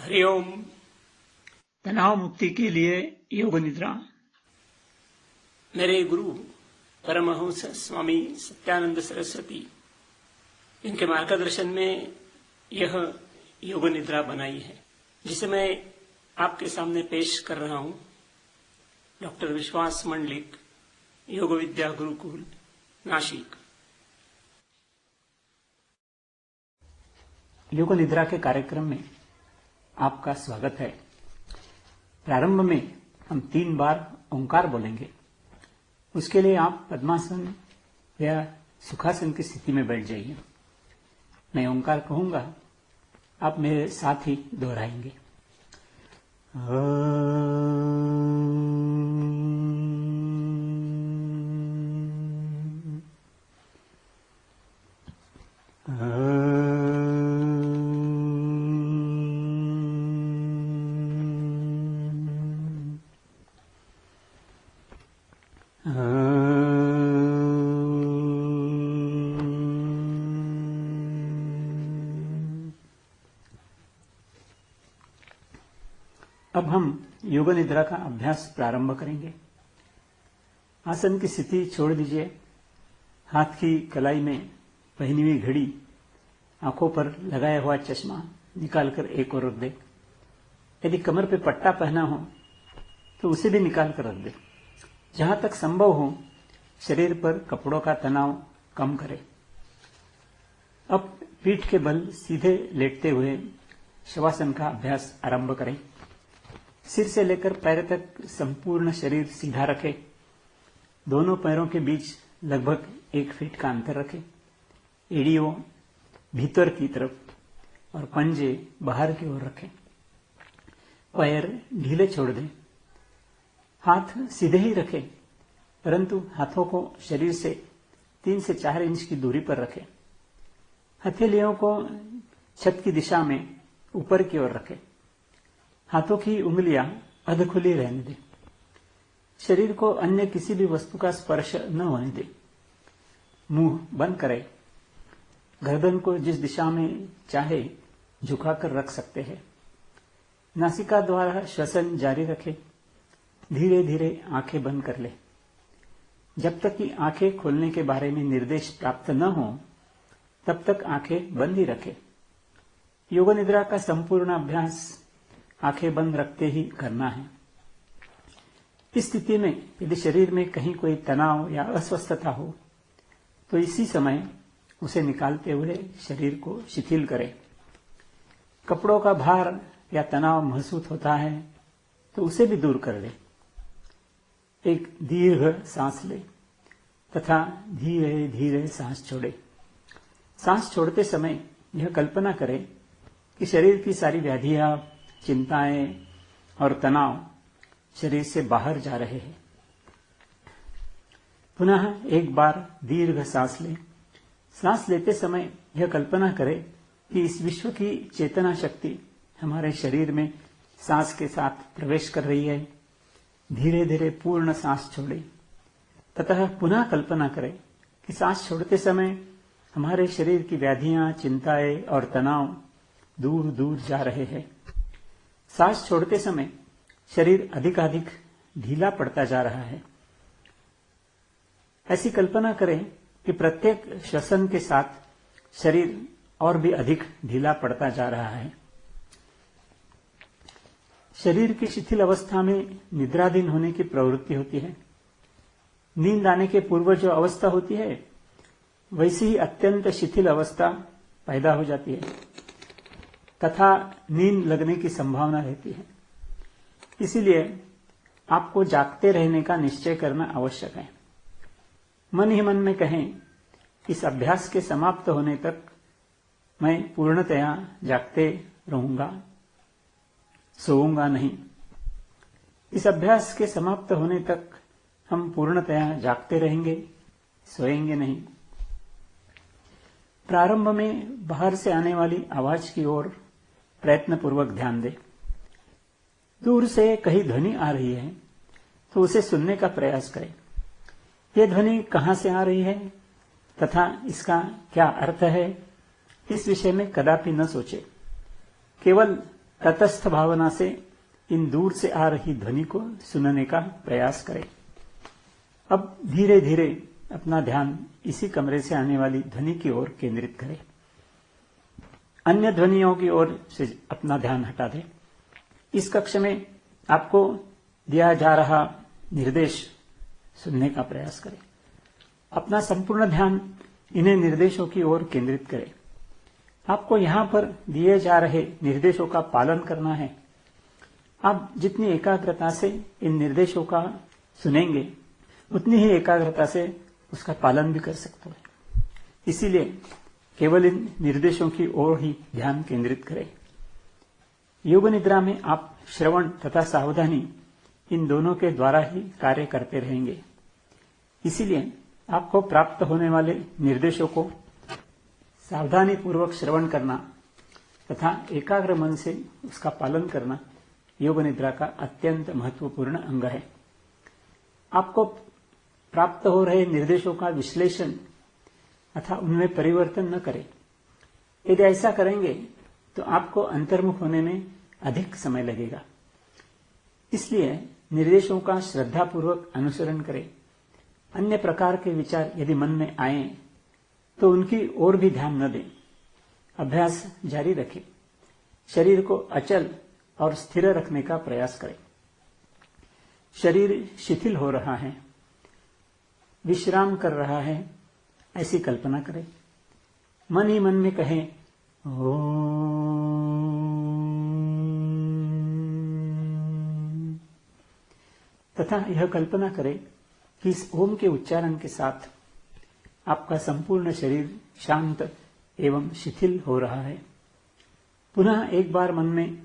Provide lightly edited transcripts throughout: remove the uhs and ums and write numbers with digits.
हरिओम। तनाव मुक्ति के लिए योग निद्रा। मेरे गुरु परमहंस स्वामी सत्यानंद सरस्वती, इनके मार्गदर्शन में यह योग निद्रा बनाई है, जिसे मैं आपके सामने पेश कर रहा हूं। डॉक्टर विश्वास मंडलिक, योग विद्या गुरुकुल, नासिक। योग निद्रा के कार्यक्रम में आपका स्वागत है। प्रारंभ में हम 3 बार ओंकार बोलेंगे। उसके लिए आप पद्मासन या सुखासन की स्थिति में बैठ जाइए। मैं ओंकार कहूंगा, आप मेरे साथ ही दोहराएंगे। अब हम योग निद्रा का अभ्यास प्रारंभ करेंगे। आसन की स्थिति छोड़ दीजिए। हाथ की कलाई में पहनी हुई घड़ी, आंखों पर लगाया हुआ चश्मा निकालकर एक ओर रख दे। यदि कमर पे पट्टा पहना हो तो उसे भी निकाल कर रख दे। जहां तक संभव हो शरीर पर कपड़ों का तनाव कम करें। अब पीठ के बल सीधे लेटते हुए शवासन का अभ्यास आरंभ करें। सिर से लेकर पैर तक संपूर्ण शरीर सीधा रखें। दोनों पैरों के बीच लगभग 1 फीट का अंतर रखें। एड़ियों भीतर की तरफ और पंजे बाहर की ओर रखें। पैर ढीले छोड़ दें। हाथ सीधे ही रखें, परंतु हाथों को शरीर से 3 से 4 इंच की दूरी पर रखें। हथेलियों को छत की दिशा में ऊपर की ओर रखें। हाथों की उंगलियां अध खुली रहने दें। शरीर को अन्य किसी भी वस्तु का स्पर्श न होने दें। मुंह बंद करें। गर्दन को जिस दिशा में चाहे झुकाकर रख सकते हैं। नासिका द्वारा श्वसन जारी रखें। धीरे धीरे आंखें बंद कर ले। जब तक कि आंखें खोलने के बारे में निर्देश प्राप्त न हो, तब तक आंखें बंद ही रखें। योग निद्रा का संपूर्ण अभ्यास आंखें बंद रखते ही करना है। इस स्थिति में यदि शरीर में कहीं कोई तनाव या अस्वस्थता हो तो इसी समय उसे निकालते हुए शरीर को शिथिल करें। कपड़ों का भार या तनाव महसूस होता है तो उसे भी दूर कर ले। एक दीर्घ सांस ले तथा धीरे धीरे सांस छोड़े। सांस छोड़ते समय यह कल्पना करें कि शरीर की सारी व्याधियां, चिंताएं और तनाव शरीर से बाहर जा रहे हैं। पुनः एक बार दीर्घ सांस लें। सांस लेते समय यह कल्पना करें कि इस विश्व की चेतना शक्ति हमारे शरीर में सांस के साथ प्रवेश कर रही है। धीरे धीरे पूर्ण सांस छोड़ें। ततः पुनः कल्पना करें कि सांस छोड़ते समय हमारे शरीर की व्याधियां, चिंताएं और तनाव दूर दूर जा रहे हैं। सांस छोड़ते समय शरीर अधिकाधिक ढीला पड़ता जा रहा है। ऐसी कल्पना करें कि प्रत्येक श्वसन के साथ शरीर और भी अधिक ढीला पड़ता जा रहा है। शरीर की शिथिल अवस्था में निद्राधीन होने की प्रवृत्ति होती है। नींद आने के पूर्व जो अवस्था होती है, वैसी ही अत्यंत शिथिल अवस्था पैदा हो जाती है तथा नींद लगने की संभावना रहती है। इसीलिए आपको जागते रहने का निश्चय करना आवश्यक है। मन ही मन में कहें, इस अभ्यास के समाप्त होने तक मैं पूर्णतया जागते रहूंगा, सोऊंगा नहीं। इस अभ्यास के समाप्त होने तक हम पूर्णतया जागते रहेंगे, सोएंगे नहीं। प्रारंभ में बाहर से आने वाली आवाज की ओर प्रयत्नपूर्वक ध्यान दें। दूर से कहीं ध्वनि आ रही है तो उसे सुनने का प्रयास करें। यह ध्वनि कहां से आ रही है तथा इसका क्या अर्थ है, इस विषय में कदापि न सोचे। केवल तटस्थ भावना से इन दूर से आ रही ध्वनि को सुनने का प्रयास करें। अब धीरे धीरे अपना ध्यान इसी कमरे से आने वाली ध्वनि की ओर केंद्रित करें। अन्य ध्वनियों की ओर से अपना ध्यान हटा दें। इस कक्ष में आपको दिया जा रहा निर्देश सुनने का प्रयास करें। अपना संपूर्ण ध्यान इन्हें निर्देशों की ओर केंद्रित करें। आपको यहां पर दिए जा रहे निर्देशों का पालन करना है। आप जितनी एकाग्रता से इन निर्देशों का सुनेंगे उतनी ही एकाग्रता से उसका पालन भी कर सकते हैं। इसीलिए केवल इन निर्देशों की ओर ही ध्यान केंद्रित करें। योग निद्रा में आप श्रवण तथा सावधानी इन दोनों के द्वारा ही कार्य करते रहेंगे। इसीलिए आपको प्राप्त होने वाले निर्देशों को सावधानी पूर्वक श्रवण करना तथा एकाग्र मन से उसका पालन करना योग निद्रा का अत्यंत महत्वपूर्ण अंग है। आपको प्राप्त हो रहे निर्देशों का विश्लेषण अथवा उनमें परिवर्तन न करें। यदि ऐसा करेंगे तो आपको अंतर्मुख होने में अधिक समय लगेगा। इसलिए निर्देशों का श्रद्धापूर्वक अनुसरण करें। अन्य प्रकार के विचार यदि मन में आए तो उनकी ओर भी ध्यान न दें। अभ्यास जारी रखें। शरीर को अचल और स्थिर रखने का प्रयास करें। शरीर शिथिल हो रहा है, विश्राम कर रहा है, ऐसी कल्पना करें। मन ही मन में कहें ओम, तथा यह कल्पना करें कि इस ओम के उच्चारण के साथ आपका संपूर्ण शरीर शांत एवं शिथिल हो रहा है। पुनः एक बार मन में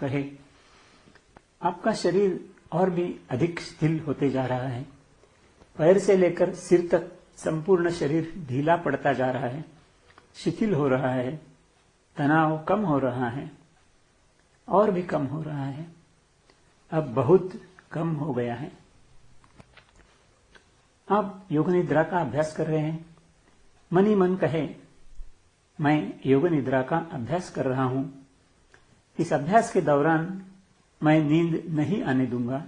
कहे। आपका शरीर और भी अधिक शिथिल होते जा रहा है। पैर से लेकर सिर तक संपूर्ण शरीर ढीला पड़ता जा रहा है, शिथिल हो रहा है, तनाव कम हो रहा है और भी कम हो रहा है। अब बहुत कम हो गया है। आप योग निद्रा का अभ्यास कर रहे हैं। मन ही मन कहे मैं योग निद्रा का अभ्यास कर रहा हूं। इस अभ्यास के दौरान मैं नींद नहीं आने दूंगा।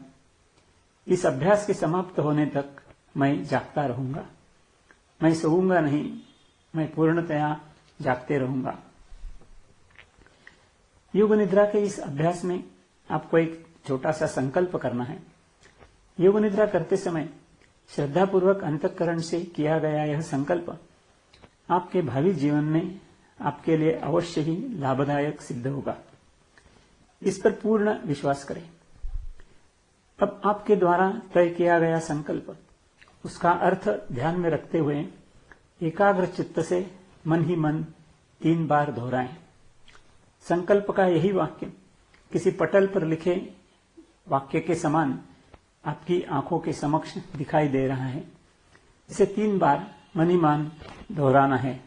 इस अभ्यास के समाप्त होने तक मैं जागता रहूंगा। मैं सोऊंगा नहीं, मैं पूर्णतया जागते रहूंगा। योग निद्रा के इस अभ्यास में आपको एक छोटा सा संकल्प करना है। योग निद्रा करते समय श्रद्धापूर्वक अंतःकरण से किया गया यह संकल्प आपके भावी जीवन में आपके लिए अवश्य ही लाभदायक सिद्ध होगा। इस पर पूर्ण विश्वास करें। अब आपके द्वारा तय किया गया संकल्प, उसका अर्थ ध्यान में रखते हुए एकाग्र चित्त से मन ही मन 3 बार दोहराएं। संकल्प का यही वाक्य किसी पटल पर लिखे वाक्य के समान आपकी आंखों के समक्ष दिखाई दे रहा है। इसे 3 बार मन ही मन दोहराना है।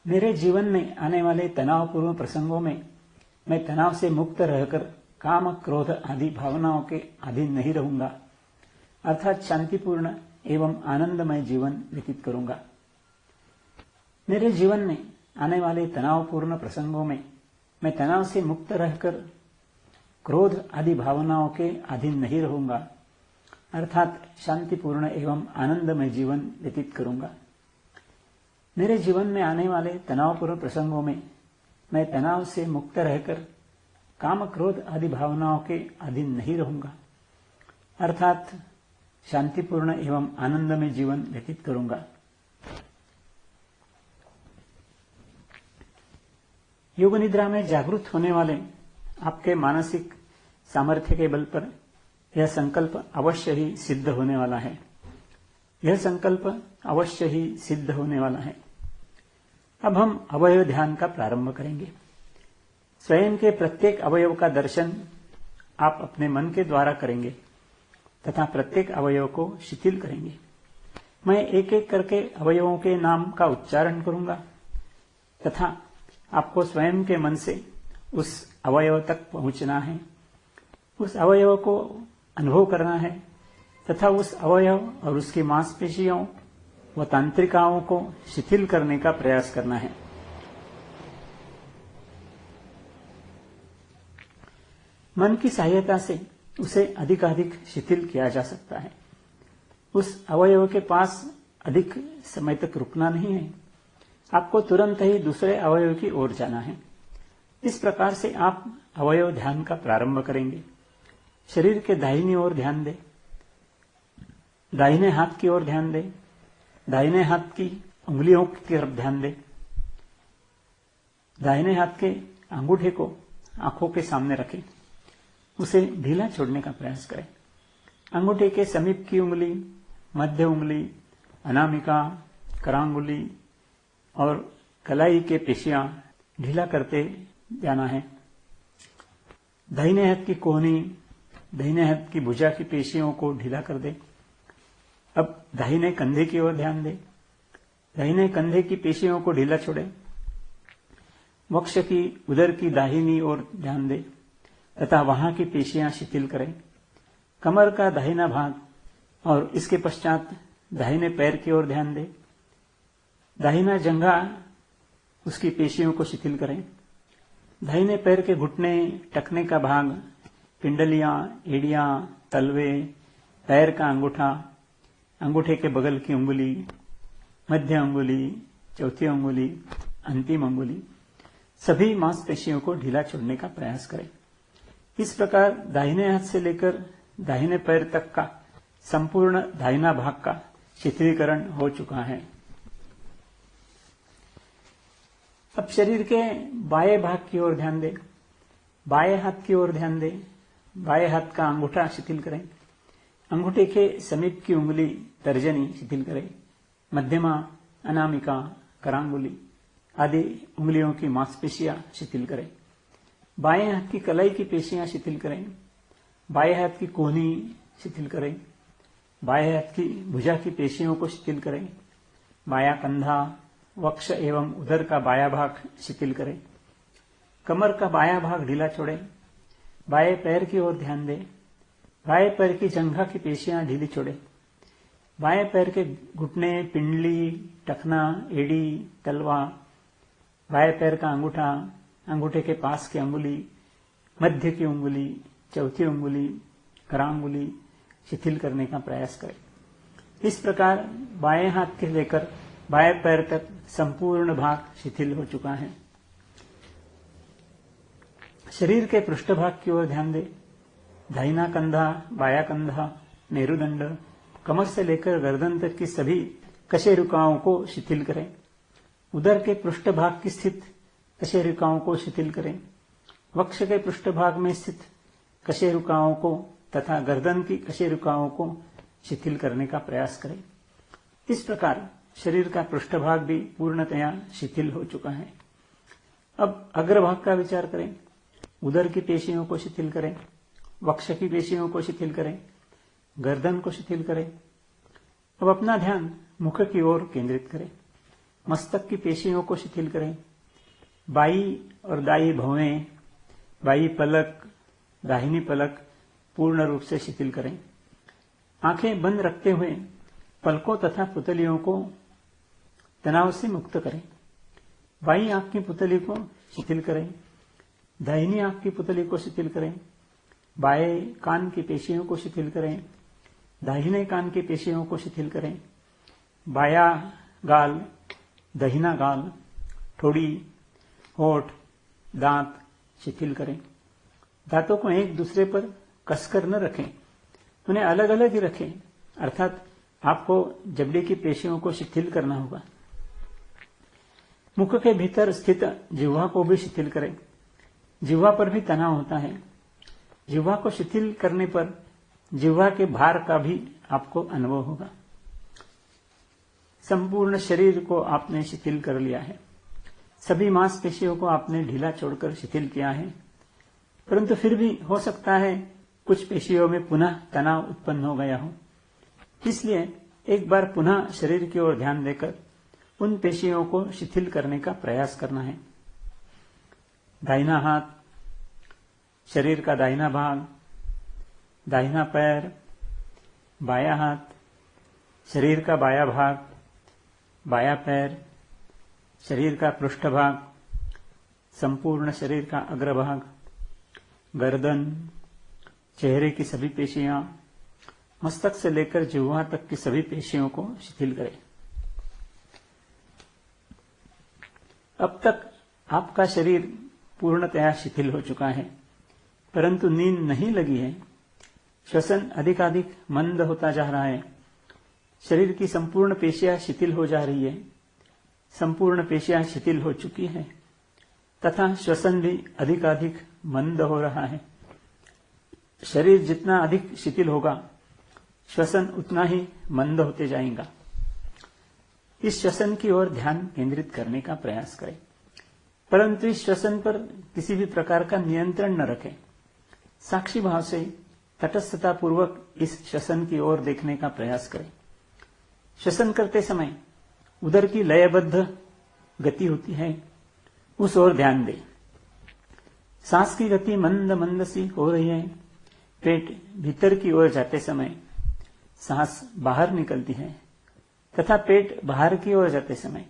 मेरे जीवन में आने वाले तनावपूर्ण प्रसंगों में मैं तनाव से मुक्त रहकर काम क्रोध आदि भावनाओं के अधीन नहीं रहूंगा, अर्थात शांतिपूर्ण एवं आनंदमय जीवन व्यतीत करूंगा। मेरे जीवन में आने वाले तनावपूर्ण प्रसंगों में मैं तनाव से मुक्त रहकर क्रोध आदि भावनाओं के अधीन नहीं रहूंगा, अर्थात शांतिपूर्ण एवं आनंदमय जीवन व्यतीत करूंगा। मेरे जीवन में आने वाले तनावपूर्ण प्रसंगों में मैं तनाव से मुक्त रहकर काम क्रोध आदि भावनाओं के अधीन नहीं रहूंगा, अर्थात शांतिपूर्ण एवं आनंदमय जीवन व्यतीत करूंगा। योग निद्रा में जागृत होने वाले आपके मानसिक सामर्थ्य के बल पर यह संकल्प अवश्य ही सिद्ध होने वाला है। यह संकल्प अवश्य ही सिद्ध होने वाला है। अब हम अवयव ध्यान का प्रारंभ करेंगे। स्वयं के प्रत्येक अवयव का दर्शन आप अपने मन के द्वारा करेंगे तथा प्रत्येक अवयव को शिथिल करेंगे। मैं एक एक करके अवयवों के नाम का उच्चारण करूंगा तथा आपको स्वयं के मन से उस अवयव तक पहुंचना है, उस अवयव को अनुभव करना है तथा उस अवयव और उसकी मांसपेशियों व तंत्रिकाओं को शिथिल करने का प्रयास करना है। मन की सहायता से उसे अधिकाधिक शिथिल किया जा सकता है। उस अवयव के पास अधिक समय तक रुकना नहीं है, आपको तुरंत ही दूसरे अवयव की ओर जाना है। इस प्रकार से आप अवयव ध्यान का प्रारंभ करेंगे। शरीर के दाहिनी ओर ध्यान दें, दाहिने हाथ की ओर ध्यान दें, दाहिने हाथ की उंगलियों की तरफ ध्यान दें, दाहिने हाथ के अंगूठे को आंखों के सामने रखें, उसे ढीला छोड़ने का प्रयास करें। अंगूठे के समीप की उंगली, मध्य उंगली, अनामिका, करांगुली और कलाई के पेशियां ढीला करते जाना है। दाहिने हाथ की कोहनी, दाहिने हाथ की भुजा की पेशियों को ढीला कर दे। अब दाहिने कंधे की ओर ध्यान दे, दाहिने कंधे की पेशियों को ढीला छोड़े। वक्ष की उदर की दाहिनी ओर ध्यान दे तथा वहां की पेशियां शिथिल करें। कमर का दाहिना भाग और इसके पश्चात दाहिने पैर की ओर ध्यान दे। दाहिना जंघा, उसकी पेशियों को शिथिल करें। दाहिने पैर के घुटने, टखने का भाग, पिंडलियां, एड़ियां, तलवे, पैर का अंगूठा, अंगूठे के बगल की उंगली, मध्य अंगुली, चौथी अंगुली, अंतिम अंगुली, सभी मांसपेशियों को ढीला छोड़ने का प्रयास करें। इस प्रकार दाहिने हाथ से लेकर दाहिने पैर तक का संपूर्ण दाहिना भाग का शिथिलीकरण हो चुका है। अब शरीर के बाएं भाग की ओर ध्यान दें, बाएं हाथ की ओर ध्यान दें। बाएं हाथ का अंगूठा शिथिल करें, अंगूठे के समीप की उंगली तर्जनी शिथिल करें, मध्यमा, अनामिका, करांगुली आदि उंगलियों की मांसपेशियां शिथिल करें। बाएं हाथ की कलाई की पेशियां शिथिल करें, बाएं हाथ की कोहनी शिथिल करें, बाएं हाथ की भुजा की पेशियों को शिथिल करें, बायां कंधा, वक्ष एवं उदर का बायां भाग शिथिल करें। कमर का बायां भाग ढीला छोड़ें। बाएं पैर की ओर ध्यान दें, बाएं पैर की जंघा की पेशियां ढीली छोड़ें। बाएं पैर के घुटने, पिंडली, टखना, एड़ी, तलवा, बाएं पैर का अंगूठा, अंगूठे के पास की अंगुली, मध्य की उंगली, चौथी उंगली, करांगुली शिथिल करने का प्रयास करें। इस प्रकार बाएं हाथ के लेकर बाएं पैर तक संपूर्ण भाग शिथिल हो चुका है। शरीर के पृष्ठभाग की ओर ध्यान दें। दाहिना कंधा, बायां कंधा, मेरुदंड, कमर से लेकर गर्दन तक की सभी कशेरुकाओं को शिथिल करें। उदर के पृष्ठभाग की स्थित कशेरुकाओं को शिथिल करें। वक्ष के पृष्ठभाग में स्थित कशेरुकाओं को तथा गर्दन की कशेरुकाओं को शिथिल करने का प्रयास करें। इस प्रकार शरीर का पृष्ठभाग भी पूर्णतया शिथिल हो चुका है। अब अग्रभाग का विचार करें। उदर की पेशियों को शिथिल करें, वक्ष की पेशियों को शिथिल करें, गर्दन को शिथिल करें। अब अपना ध्यान मुख की ओर केंद्रित करें। मस्तक की पेशियों को शिथिल करें। बाई और दाई भौवें, बाई पलक, दाहिनी पलक पूर्ण रूप से शिथिल करें। आंखें बंद रखते हुए पलकों तथा पुतलियों को तनाव से मुक्त करें। बाई आंख की पुतली को शिथिल करें, दाहिनी आंख की पुतली को शिथिल करें। बाएं कान की पेशियों को शिथिल करें, दाहिने कान की पेशियों को शिथिल करें। बायां गाल, दाहिना गाल, ठोड़ी, होठ, दांत शिथिल करें। दांतों को एक दूसरे पर कसकर न रखें, उन्हें अलग अलग ही रखें, अर्थात आपको जबड़े की पेशियों को शिथिल करना होगा। मुख के भीतर स्थित जिह्वा को भी शिथिल करें। जिह्वा पर भी तनाव होता है। जिह्वा को शिथिल करने पर जिह्वा के भार का भी आपको अनुभव होगा। संपूर्ण शरीर को आपने शिथिल कर लिया है। सभी मांसपेशियों को आपने ढीला छोड़कर शिथिल किया है, परंतु फिर भी हो सकता है कुछ पेशियों में पुनः तनाव उत्पन्न हो गया हो। इसलिए एक बार पुनः शरीर की ओर ध्यान देकर उन पेशियों को शिथिल करने का प्रयास करना है। दाहिना हाथ, शरीर का दाहिना भाग, दाहिना पैर, बायां हाथ, शरीर का बायां भाग, बायां पैर, शरीर का पृष्ठभाग, संपूर्ण शरीर का अग्रभाग, गर्दन, चेहरे की सभी पेशियां, मस्तक से लेकर जिह्वा तक की सभी पेशियों को शिथिल करें। अब तक आपका शरीर पूर्णतया शिथिल हो चुका है, परंतु नींद नहीं लगी है। श्वसन अधिकाधिक मंद होता जा रहा है। शरीर की संपूर्ण पेशियां शिथिल हो जा रही है। संपूर्ण पेशियां शिथिल हो चुकी है तथा श्वसन भी अधिकाधिक मंद हो रहा है। शरीर जितना अधिक शिथिल होगा, श्वसन उतना ही मंद होते जाएगा। इस श्वसन की ओर ध्यान केंद्रित करने का प्रयास करें, परंतु इस श्वसन पर किसी भी प्रकार का नियंत्रण न रखें। साक्षी भाव से तटस्थता पूर्वक इस श्वसन की ओर देखने का प्रयास करें। श्वसन करते समय उदर की लयबद्ध गति होती है, उस ओर ध्यान दें। सांस की गति मंद मंद सी हो रही है। पेट भीतर की ओर जाते समय सांस बाहर निकलती है तथा पेट बाहर की ओर जाते समय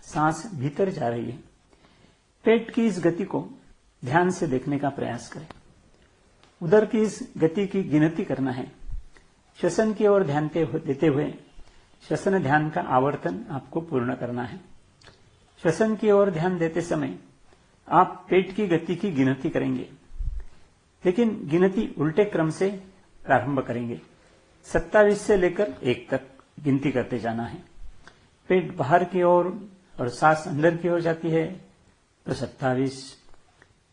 सांस भीतर जा रही है। पेट की इस गति को ध्यान से देखने का प्रयास करें। उदर की इस गति की गिनती करना है। श्वसन की ओर ध्यान देते हुए श्वसन ध्यान का आवर्तन आपको पूर्ण करना है। श्वसन की ओर ध्यान देते समय आप पेट की गति की गिनती करेंगे, लेकिन गिनती उल्टे क्रम से प्रारंभ करेंगे। 27 से लेकर 1 तक गिनती करते जाना है। पेट बाहर की ओर और सांस अंदर की ओर जाती है तो 27।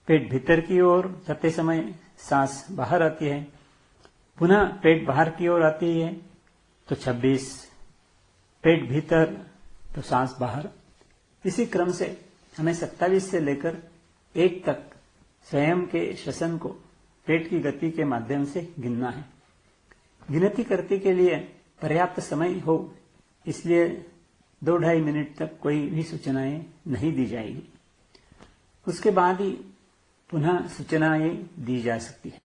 पेट भीतर की ओर जाते समय सांस बाहर आती है, पुनः पेट बाहर की ओर आती है तो 26। पेट भीतर तो सांस बाहर। इसी क्रम से हमें 27 से लेकर 1 तक स्वयं के श्वसन को पेट की गति के माध्यम से गिनना है। गिनती करने के लिए पर्याप्त समय हो, इसलिए 2-2.5 मिनट तक कोई भी सूचनाएं नहीं दी जाएगी। उसके बाद ही पुनः सूचनाएं दी जा सकती है।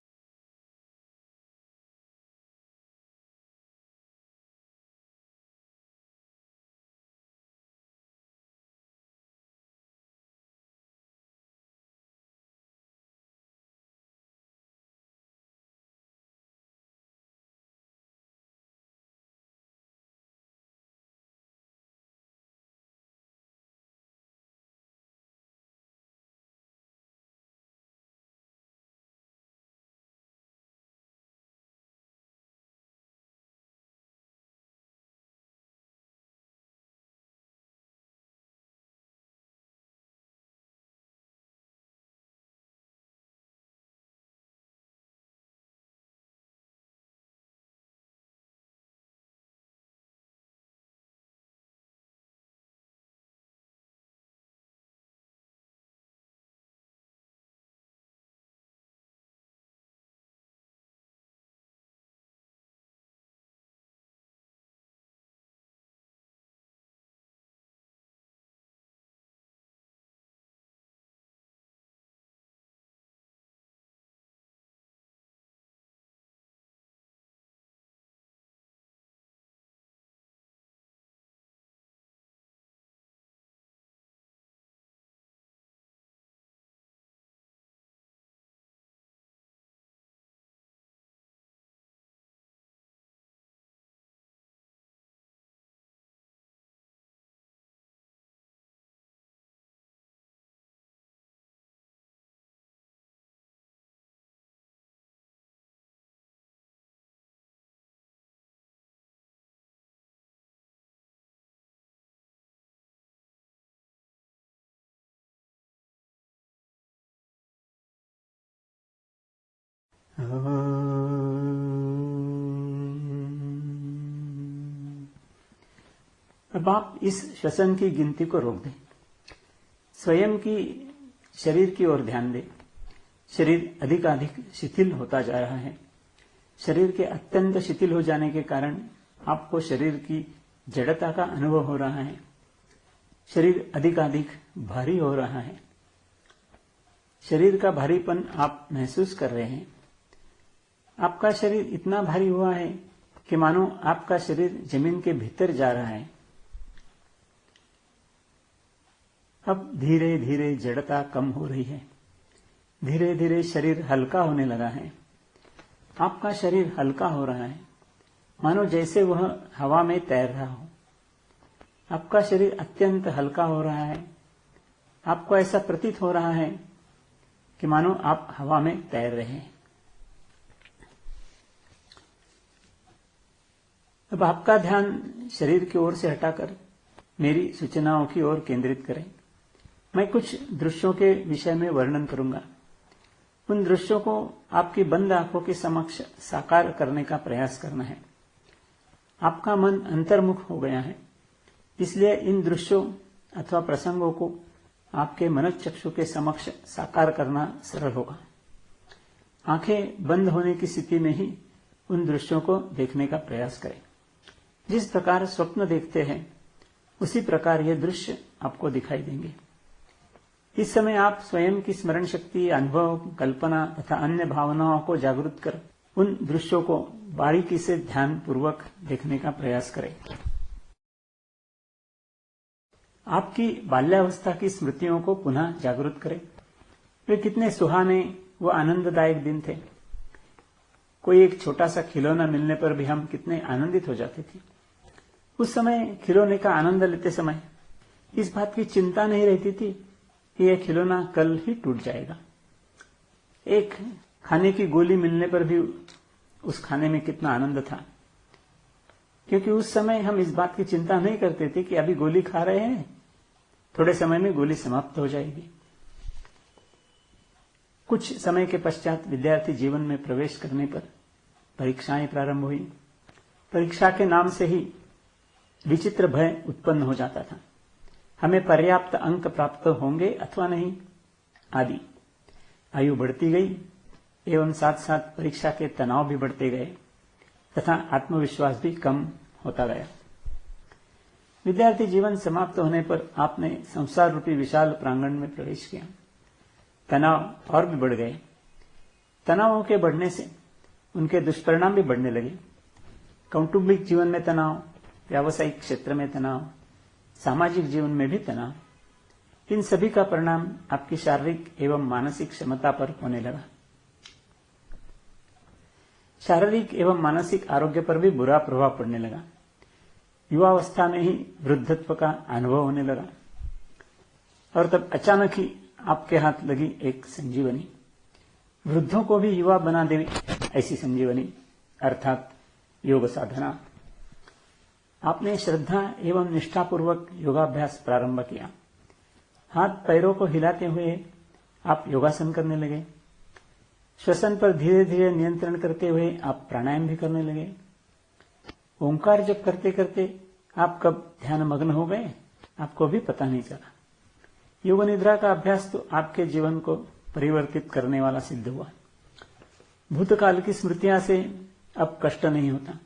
अब आप इस श्वसन की गिनती को रोक दें। स्वयं की शरीर की ओर ध्यान दें। शरीर अधिकाधिक शिथिल होता जा रहा है। शरीर के अत्यंत शिथिल हो जाने के कारण आपको शरीर की जड़ता का अनुभव हो रहा है। शरीर अधिकाधिक भारी हो रहा है। शरीर का भारीपन आप महसूस कर रहे हैं। आपका शरीर इतना भारी हुआ है कि मानो आपका शरीर जमीन के भीतर जा रहा है। अब धीरे धीरे जड़ता कम हो रही है, धीरे धीरे शरीर हल्का होने लगा है। आपका शरीर हल्का हो रहा है, मानो जैसे वह हवा में तैर रहा हो। आपका शरीर अत्यंत हल्का हो रहा है। आपको ऐसा प्रतीत हो रहा है कि मानो आप हवा में तैर रहे हैं। अब आपका ध्यान शरीर की ओर से हटाकर मेरी सूचनाओं की ओर केंद्रित करें। मैं कुछ दृश्यों के विषय में वर्णन करूंगा। उन दृश्यों को आपकी बंद आंखों के समक्ष साकार करने का प्रयास करना है। आपका मन अंतर्मुख हो गया है, इसलिए इन दृश्यों अथवा प्रसंगों को आपके मनोचक्षु के समक्ष साकार करना सरल होगा। आंखें बंद होने की स्थिति में ही उन दृश्यों को देखने का प्रयास करें। जिस प्रकार स्वप्न देखते हैं उसी प्रकार ये दृश्य आपको दिखाई देंगे। इस समय आप स्वयं की स्मरण शक्ति, अनुभव, कल्पना तथा अन्य भावनाओं को जागृत कर उन दृश्यों को बारीकी से ध्यान पूर्वक देखने का प्रयास करें। आपकी बाल्यावस्था की स्मृतियों को पुनः जागृत करें। वे कितने सुहाने व आनंददायक दिन थे। कोई एक छोटा सा खिलौना मिलने पर भी हम कितने आनंदित हो जाते थे। उस समय खिलौने का आनंद लेते समय इस बात की चिंता नहीं रहती थी कि यह खिलौना कल ही टूट जाएगा। एक खाने की गोली मिलने पर भी उस खाने में कितना आनंद था, क्योंकि उस समय हम इस बात की चिंता नहीं करते थे कि अभी गोली खा रहे हैं, थोड़े समय में गोली समाप्त हो जाएगी। कुछ समय के पश्चात विद्यार्थी जीवन में प्रवेश करने पर परीक्षाएं प्रारंभ हुई। परीक्षा के नाम से ही विचित्र भय उत्पन्न हो जाता था। हमें पर्याप्त अंक प्राप्त होंगे अथवा नहीं आदि। आयु बढ़ती गई एवं साथ साथ परीक्षा के तनाव भी बढ़ते गए तथा आत्मविश्वास भी कम होता गया। विद्यार्थी जीवन समाप्त होने पर आपने संसार रूपी विशाल प्रांगण में प्रवेश किया। तनाव और भी बढ़ गए। तनावों के बढ़ने से उनके दुष्परिणाम भी बढ़ने लगे। कौटुंबिक जीवन में तनाव, व्यावसायिक क्षेत्र में तनाव, सामाजिक जीवन में भी तनाव, इन सभी का परिणाम आपकी शारीरिक एवं मानसिक क्षमता पर होने लगा। शारीरिक एवं मानसिक आरोग्य पर भी बुरा प्रभाव पड़ने लगा। युवावस्था में ही वृद्धत्व का अनुभव होने लगा और तब अचानक ही आपके हाथ लगी एक संजीवनी। वृद्धों को भी युवा बना दे ऐसी संजीवनी, अर्थात योग साधना। आपने श्रद्धा एवं निष्ठापूर्वक योगाभ्यास प्रारंभ किया। हाथ पैरों को हिलाते हुए आप योगासन करने लगे। श्वसन पर धीरे धीरे नियंत्रण करते हुए आप प्राणायाम भी करने लगे। ओंकार जप करते करते आप कब ध्यान मग्न हो गए आपको भी पता नहीं चला। योग निद्रा का अभ्यास तो आपके जीवन को परिवर्तित करने वाला सिद्ध हुआ। भूतकाल की स्मृतियां से अब कष्ट नहीं होता।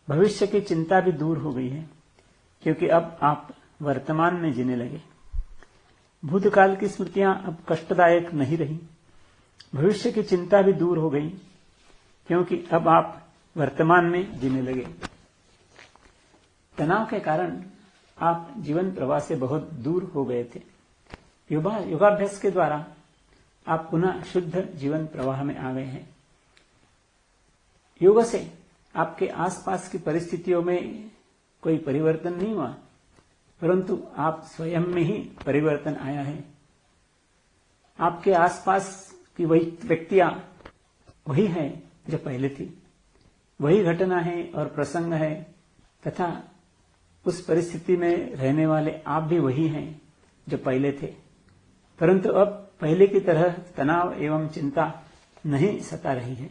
भविष्य की चिंता भी दूर हो गई है, क्योंकि अब आप वर्तमान में जीने लगे। भूतकाल की स्मृतियां अब कष्टदायक नहीं रही। भविष्य की चिंता भी दूर हो गई, क्योंकि अब आप वर्तमान में जीने लगे। तनाव के कारण आप जीवन प्रवाह से बहुत दूर हो गए थे। योगाभ्यास के द्वारा आप पुनः शुद्ध जीवन प्रवाह में आ गए हैं। योग से आपके आसपास की परिस्थितियों में कोई परिवर्तन नहीं हुआ, परंतु आप स्वयं में ही परिवर्तन आया है। आपके आसपास की वही व्यक्तियां वही हैं जो पहले थी, वही घटना है और प्रसंग है तथा उस परिस्थिति में रहने वाले आप भी वही हैं जो पहले थे, परंतु अब पहले की तरह तनाव एवं चिंता नहीं सता रही है,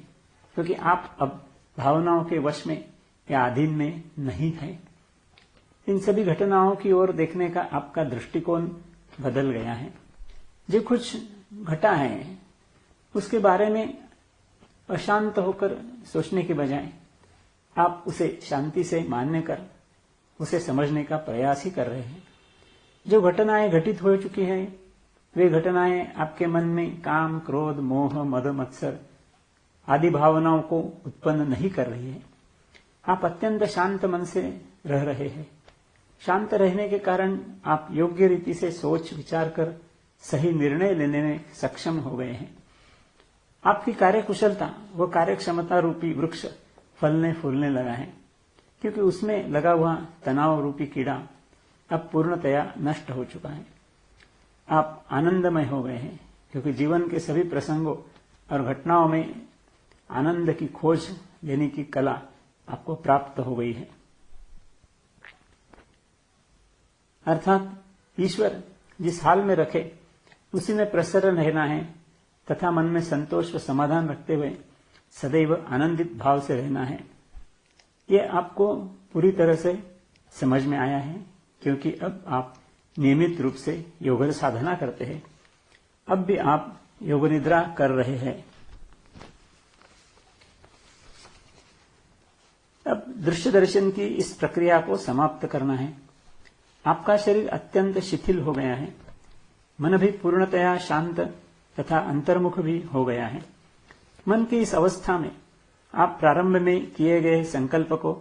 क्योंकि आप अब भावनाओं के वश में या अधीन में नहीं है। इन सभी घटनाओं की ओर देखने का आपका दृष्टिकोण बदल गया है। जो कुछ घटा है उसके बारे में अशांत होकर सोचने के बजाय आप उसे शांति से मानने कर उसे समझने का प्रयास ही कर रहे हैं। जो घटनाएं घटित हो चुकी हैं वे घटनाएं आपके मन में काम, क्रोध, मोह, मद, मत्सर आदि भावनाओं को उत्पन्न नहीं कर रही है। आप अत्यंत शांत मन से रह रहे हैं। शांत रहने के कारण आप योग्य रीति से सोच विचार कर सही निर्णय लेने में सक्षम हो गए हैं। आपकी कार्यकुशलता व कार्यक्षमता रूपी वृक्ष फलने फूलने लगा है, क्योंकि उसमें लगा हुआ तनाव रूपी कीड़ा अब पूर्णतया नष्ट हो चुका है। आप आनंदमय हो गए हैं, क्योंकि जीवन के सभी प्रसंगों और घटनाओं में आनंद की खोज लेने की कला आपको प्राप्त हो गई है। अर्थात ईश्वर जिस हाल में रखे उसी में प्रसन्न रहना है तथा मन में संतोष व समाधान रखते हुए सदैव आनंदित भाव से रहना है। ये आपको पूरी तरह से समझ में आया है, क्योंकि अब आप नियमित रूप से योग साधना करते हैं। अब भी आप योग निद्रा कर रहे हैं। अब दृश्य दर्शन की इस प्रक्रिया को समाप्त करना है। आपका शरीर अत्यंत शिथिल हो गया है, मन भी पूर्णतया शांत तथा अंतर्मुख भी हो गया है। मन की इस अवस्था में आप प्रारंभ में किए गए संकल्प को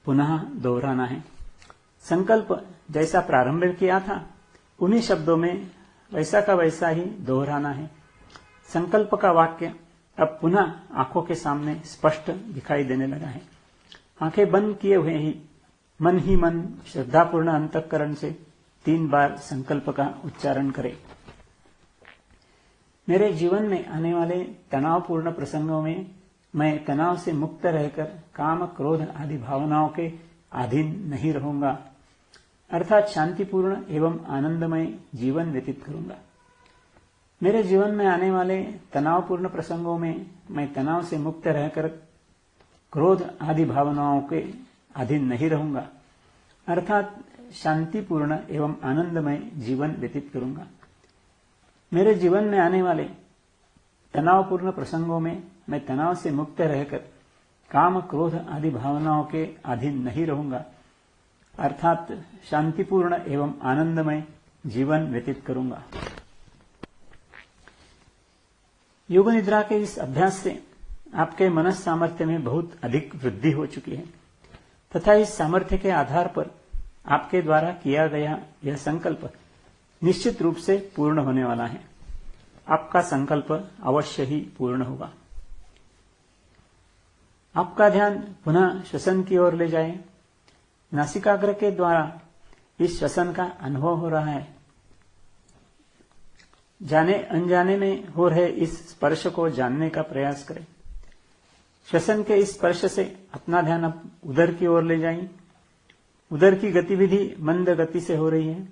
पुनः दोहराना है। संकल्प जैसा प्रारंभ में किया था उन्हीं शब्दों में वैसा का वैसा ही दोहराना है। संकल्प का वाक्य अब पुनः आंखों के सामने स्पष्ट दिखाई देने लगा है। आंखें बंद किए हुए ही मन श्रद्धापूर्ण अंतःकरण से 3 बार संकल्प का उच्चारण करें। मेरे जीवन में आने वाले तनावपूर्ण प्रसंगों में मैं तनाव से मुक्त रहकर काम क्रोध आदि भावनाओं के अधीन नहीं रहूंगा, अर्थात शांतिपूर्ण एवं आनंदमय जीवन व्यतीत करूंगा। मेरे जीवन में आने वाले तनावपूर्ण प्रसंगों में मैं तनाव से मुक्त रहकर क्रोध आदि भावनाओं के अधीन नहीं रहूंगा, अर्थात शांतिपूर्ण एवं आनंदमय जीवन व्यतीत करूंगा। मेरे जीवन में आने वाले तनावपूर्ण प्रसंगों में मैं तनाव से मुक्त रहकर काम क्रोध आदि भावनाओं के अधीन नहीं रहूंगा, अर्थात शांतिपूर्ण एवं आनंदमय जीवन व्यतीत करूंगा। योग निद्रा के इस अभ्यास से आपके मनस सामर्थ्य में बहुत अधिक वृद्धि हो चुकी है तथा इस सामर्थ्य के आधार पर आपके द्वारा किया गया यह संकल्प निश्चित रूप से पूर्ण होने वाला है। आपका संकल्प अवश्य ही पूर्ण होगा। आपका ध्यान पुनः श्वसन की ओर ले जाए। नासिकाग्र के द्वारा इस श्वसन का अनुभव हो रहा है। जाने अनजाने में हो रहे इस स्पर्श को जानने का प्रयास करें। श्वसन के इस स्पर्श से अपना ध्यान अब उदर की ओर ले जाएं। उदर की गतिविधि मंद गति से हो रही है।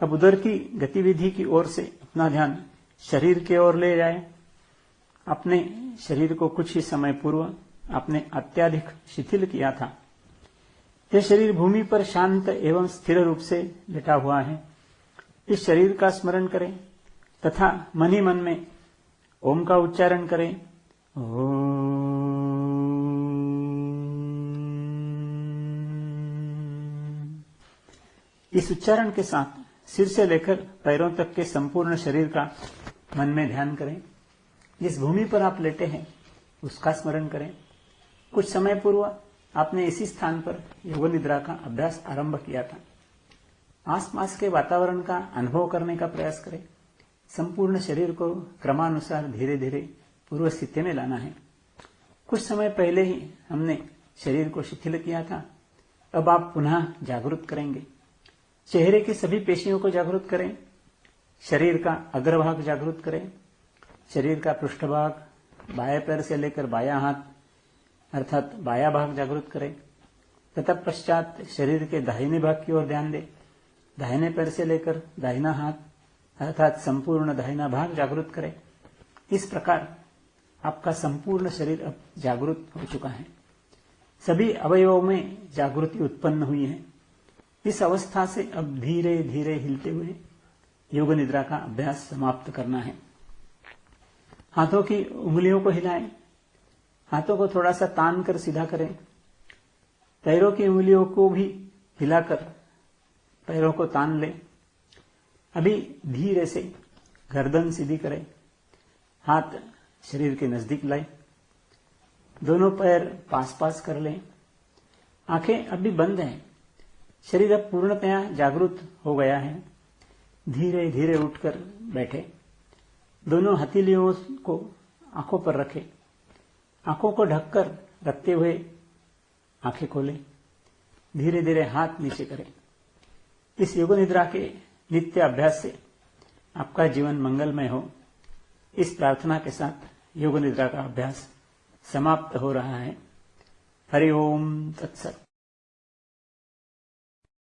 अब उदर की गतिविधि की ओर से अपना ध्यान शरीर की ओर ले जाए। अपने शरीर को कुछ ही समय पूर्व आपने अत्यधिक शिथिल किया था। यह शरीर भूमि पर शांत एवं स्थिर रूप से लेटा हुआ है। इस शरीर का स्मरण करें तथा मन ही मन में ओम का उच्चारण करें। इस उच्चारण के साथ सिर से लेकर पैरों तक के संपूर्ण शरीर का मन में ध्यान करें। जिस भूमि पर आप लेटे हैं उसका स्मरण करें। कुछ समय पूर्व आपने इसी स्थान पर योग निद्रा का अभ्यास आरंभ किया था। आसपास के वातावरण का अनुभव करने का प्रयास करें। संपूर्ण शरीर को क्रमानुसार धीरे धीरे पूर्व स्थिति में लाना है। कुछ समय पहले ही हमने शरीर को शिथिल किया था। अब आप पुनः जागृत करेंगे। चेहरे की सभी पेशियों को जागृत करें। शरीर का अग्रभाग जागृत करें। शरीर का पृष्ठभाग, बाएं पैर से लेकर बायां हाथ अर्थात बायां भाग जागृत करें। तत्पश्चात शरीर के दाहिने भाग की ओर ध्यान दें। दाहिने पैर से लेकर दाहिना हाथ अर्थात संपूर्ण दाहिना भाग जागृत करें। इस प्रकार आपका संपूर्ण शरीर अब जागृत हो चुका है। सभी अवयवों में जागृति उत्पन्न हुई है। इस अवस्था से अब धीरे धीरे हिलते हुए योग निद्रा का अभ्यास समाप्त करना है। हाथों की उंगलियों को हिलाएं। हाथों को थोड़ा सा तान कर सीधा करें। पैरों की उंगलियों को भी हिलाकर पैरों को तान लें। अभी धीरे से गर्दन सीधी करें। हाथ शरीर के नजदीक लाएं। दोनों पैर पास पास कर लें। आंखें अभी बंद हैं, शरीर अब पूर्णतया जागृत हो गया है। धीरे धीरे उठकर बैठे, दोनों हथेलियों को आंखों पर रखे, आंखों को ढककर रखते हुए आंखें खोलें, धीरे धीरे हाथ नीचे करें। इस योग निद्रा के नित्य अभ्यास से आपका जीवन मंगलमय हो, इस प्रार्थना के साथ योग निद्रा का अभ्यास समाप्त हो रहा है। हरि ओम तत्सत।